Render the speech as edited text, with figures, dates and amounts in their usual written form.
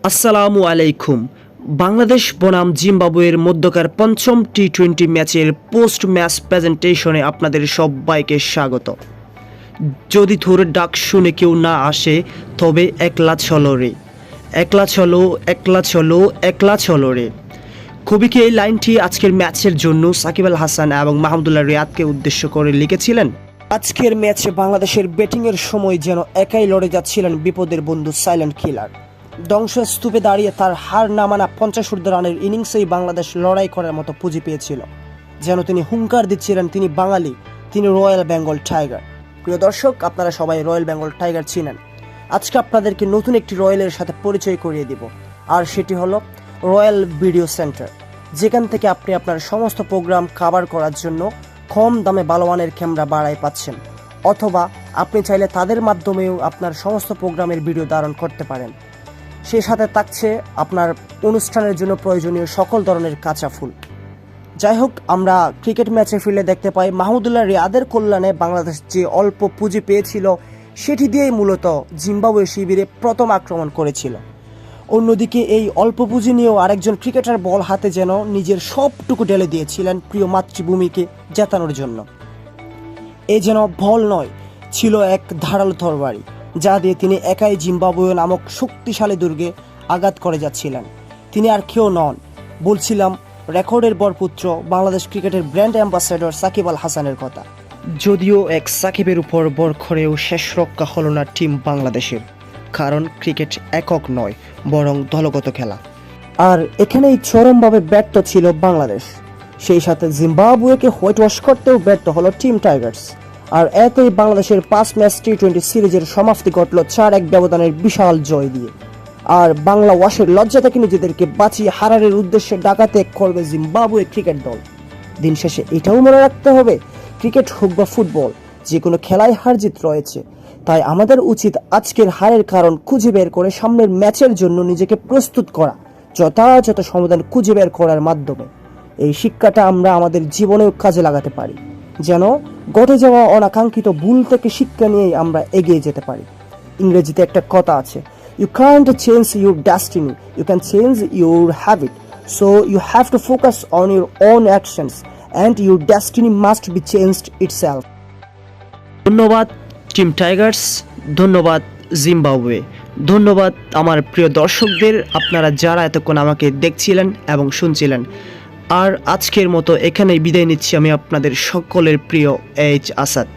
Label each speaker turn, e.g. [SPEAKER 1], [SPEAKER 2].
[SPEAKER 1] আসসালামু আলাইকুম। বাংলাদেশ বনাম জিম্বাবুয়ের মধ্যকার পঞ্চম টি-20 ম্যাচের পোস্ট ম্যাচ প্রেজেন্টেশনে আপনাদের সবাইকে স্বাগত। যদি তোর ডাক শুনে কেউ না আসে তবে একলা চলো রে, একলা চলো, একলা চলো, একলা চলো রে। কবিকে এই লাইনটি আজকের ম্যাচের জন্য সাকিব আল হাসান এবং মাহমুদুল্লাহ রিয়াদকে উদ্দেশ্য করে লিখেছিলেন। আজকের ম্যাচে বাংলাদেশের ব্যাটিংয়ের সময় যেন একাই লড়ে যাচ্ছিলেন বিপদের বন্ধু সাইলেন্ট কিলার। ধ্বংসস্তূপে দাঁড়িয়ে তার হার না মানা 50 রানের ইনিংসেই বাংলাদেশ লড়াই করার মতো পুঁজি পেয়েছিল। যেন তিনি হুঙ্কার দিচ্ছিলেন তিনি বাঙালি, তিনি রয়্যাল বেঙ্গল টাইগার। প্রিয় দর্শক, আপনারা সবাই রয়্যাল বেঙ্গল টাইগার চিনেন। আজকে আপনাদেরকে নতুন একটি রয়্যালের সাথে পরিচয় করিয়ে দিব, আর সেটি হলো রয়্যাল ভিডিও সেন্টার, যেখান থেকে আপনি আপনার সমস্ত প্রোগ্রাম কভার করার জন্য কম দামে ভালো মানের ক্যামেরা ভাড়ায় পাচ্ছেন, অথবা আপনি চাইলে তাদের মাধ্যমেও আপনার সমস্ত প্রোগ্রামের ভিডিও ধারণ করতে পারেন। সেই সাথে থাকছে আপনার অনুষ্ঠানের জন্য প্রয়োজনীয় সকল ধরনের কাঁচা ফুল। যাই হোক, আমরা ক্রিকেট ম্যাচে ফিরলে দেখতে পাই মাহমুদুল্লাহ রিয়াদের কল্যাণে বাংলাদেশ যে অল্প পুঁজি পেয়েছিল সেটি দিয়েই মূলত জিম্বাবুয়ে শিবিরে প্রথম আক্রমণ করেছিল। অন্যদিকে এই অল্প পুঁজি নিয়েও আরেকজন ক্রিকেটার বল হাতে যেন নিজের সবটুকু ঢেলে দিয়েছিলেন প্রিয় মাতৃভূমিকে জেতানোর জন্য। এই যেন বল নয়, ছিল এক ধারালো তরবারি, যা দিয়ে তিনি একাই জিম্বাবুয়ে নামক শক্তিশালী দুর্গে আঘাত করে যাচ্ছিলেন। তিনি আর কেউ নন, বলছিলাম রেকর্ডের বরপুত্র, বাংলাদেশ ক্রিকেটের ব্র্যান্ড অ্যাম্বাসেডর সাকিব আল হাসানের কথা। যদিও এক সাকিবের উপর বর করেও শেষ রক্ষা হলো না টিম বাংলাদেশের, কারণ ক্রিকেট একক নয় বরং দলগত খেলা। আর এখানেই চরমভাবে ব্যর্থ ছিল বাংলাদেশ। সেই সাথে জিম্বাবুয়েকে হোয়াইট ওয়াশ করতেও ব্যর্থ হলো টিম টাইগার্স। আর এতেই বাংলাদেশের 5 ম্যাচ টি-20 সিরিজের সমাপ্তি ঘটল 4-1 ব্যবধানের বিশাল জয় দিয়ে। আর বাংলা ওয়াশের লজ্জা থেকে নিজেদেরকে বাঁচিয়ে হারারের উদ্দেশ্যে ডাকাতে করবে জিম্বাবুয়ে ক্রিকেট দল। দিন শেষে এটাও মনে রাখতে হবে, ক্রিকেট হোক বা ফুটবল, যে কোনো খেলায় হার জিত রয়েছে। তাই আমাদের উচিত আজকের হারের কারণ খুঁজে বের করে সামনের ম্যাচের জন্য নিজেকে প্রস্তুত করা, যথাযথ সমাধান খুঁজে বের করার মাধ্যমে। এই শিক্ষাটা আমরা আমাদের জীবনেও কাজে লাগাতে পারি, যেন ঘটে যাওয়া অনাকাঙ্ক্ষিত ভুল থেকে শিক্ষা নিয়েই আমরা এগিয়ে যেতে পারি। ইংরেজিতে একটা কথা আছে, you can't change your destiny, you can change your habit. So you have to focus on your own actions and your destiny must be changed itself. ধন্যবাদ টিম টাইগার্স, ধন্যবাদ জিম্বাবুয়ে, ধন্যবাদ আমার প্রিয় দর্শকদের, আপনারা যারা এতক্ষণ আমাকে দেখছিলেন এবং শুনছিলেন। আর আজকের মতো এখানেই বিদায় নিচ্ছি আমি আপনাদের সকলের প্রিয় এইচ আসাদ।